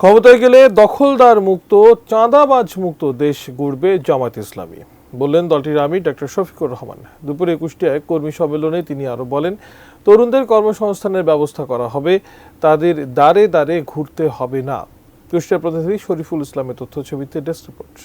ক্ষমতায় গেলে দখলদার মুক্ত চাঁদাবাজ মুক্ত দেশ গড়বে জামায়াত ইসলামী, বললেন দলটির আমির ডক্টর শফিকুর রহমান। দুপুরে কুষ্টিয়ায় কর্মী সম্মেলনে তিনি আরো বলেন, তরুণদের কর্মসংস্থানের ব্যবস্থা করা হবে, তাদের দাঁড়ে দাঁড়ে ঘুরতে হবে না। কুষ্টিয়ার প্রতিনিধি শরীফুল ইসলামের তথ্য ছবিতে ডেস্ক রিপোর্ট।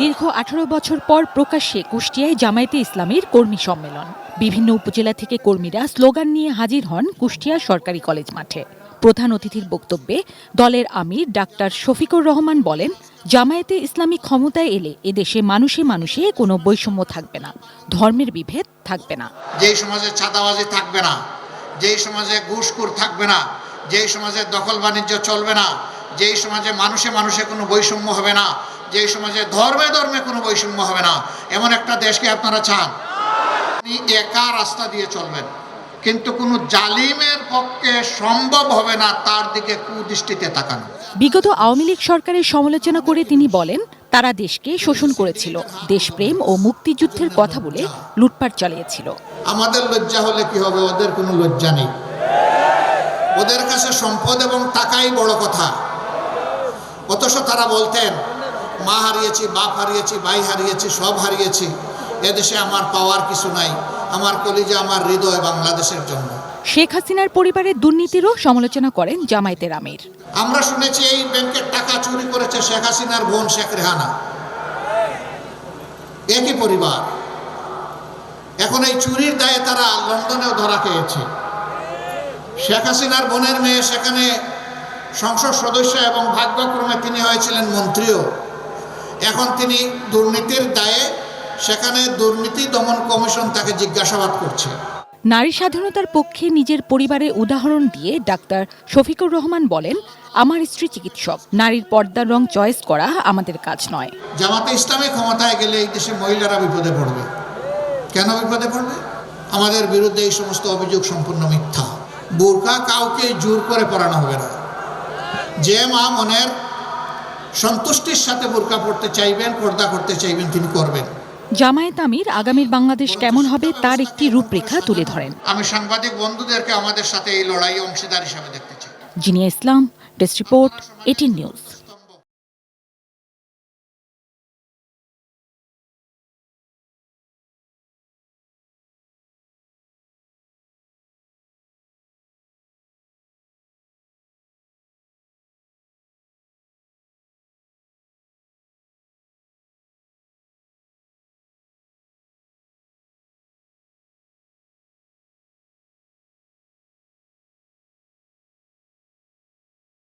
দীর্ঘ 18 বছর পর প্রকাশ্যে কুষ্টিয়ায় জামায়াতে ইসলামীর কর্মী সম্মেলন। বিভিন্ন উপজেলা থেকে কর্মীরা স্লোগান নিয়ে হাজির হন কুষ্টিয়া সরকারি কলেজ মাঠে। প্রধান অতিথির বক্তব্যে দলের আমির ডাক্তার শফিকুর রহমান বলেন, জামায়াতে ইসলামী ক্ষমতায় এলে এদেশে মানুষে মানুষে কোনো বৈষম্য থাকবে না, ধর্মের বিভেদ থাকবে না। যেই সমাজে চাঁদাবাজি থাকবে না, যেই সমাজে ঘুষখোর থাকবে না, যেই সমাজে দখল বাণিজ্য চলবে না, যেই সমাজে মানুষে মানুষে কোনো বৈষম্য হবে না, যেই সমাজে ধর্মে ধর্মে কোনো বৈষম্য হবে না, এমন একটা দেশকে আপনারা চান। আপনি একা রাস্তা দিয়ে চলবেন, কিন্তু কোনো জালিমের পক্ষে সম্ভব হবে না তার দিকে কুদৃষ্টিতে তাকানো। বিগত আওয়ামী লীগ সরকারের সমালোচনা করে তিনি বলেন, তারা দেশকে শোষণ করেছিল, দেশপ্রেম ও মুক্তিযুদ্ধের কথা বলে লুটপাট চালিয়েছিল। আমাদের লজ্জা হলে কি হবে? ওদের কোনো লজ্জা নেই। ওদের কাছে সম্পদ এবং টাকাই বড় কথা। অথচ তারা বলতেন, মা হারিয়েছি, বাপ হারিয়েছি, ভাই হারিয়েছি, সব হারিয়েছি, এদেশে আমার পাওয়ার কিছু নাই, আমার কলিজা, আমার হৃদয় বাংলাদেশের জন্য। শেখ হাসিনার পরিবারের দুর্নীতিরও সমালোচনা করেন জামায়াতের আমির। আমরা শুনেছি এই ব্যাংকের টাকা চুরি করেছে শেখ হাসিনার বোন শেখ রেহানা, একই পরিবার। এখন এই চুরির দায়ে তারা লন্ডনেও ধরা খেয়েছে। শেখ হাসিনার বোনের মেয়ে সেখানে সংসদ সদস্য এবং ভাগ্যক্রমে তিনি হয়েছিলেন মন্ত্রীও। এখন তিনি দুর্নীতির দায়ে সেখানে দুর্নীতি দমন কমিশন তাকে জিজ্ঞাসাবাদ করছে। নারী স্বাধীনতার পক্ষে নিজের পরিবারের উদাহরণ দিয়ে ডাক্তার শফিকুর রহমান বলেন, আমার স্ত্রী চিকিৎসক, নারীর পর্দার রং চয়েস করা আমাদের কাজ নয়। জামাতে ইসলামী ক্ষমতায় গেলে এই দেশে মহিলারা বিপদে পড়বে। কেন বিপদে পড়বে? আমাদের বিরুদ্ধে এই সমস্ত অভিযোগ সম্পূর্ণ মিথ্যা। বোরকা কাউকে জোর করে পরানো হবে না। যে মা মনের সন্তুষ্টির সাথে বোরকা পড়তে চাইবেন, পর্দা করতে চাইবেন, তিনি করবেন। জামায়াত আমির আগামীর বাংলাদেশ কেমন হবে তার একটি রূপরেখা তুলে ধরেন। আমি সাংবাদিক বন্ধুদেরকে আমাদের সাথে এই লড়াই অংশীদার হিসাবে দেখতে চাই। জিনিয়া ইসলাম, ডেস্ক রিপোর্ট, 18 নিউজ।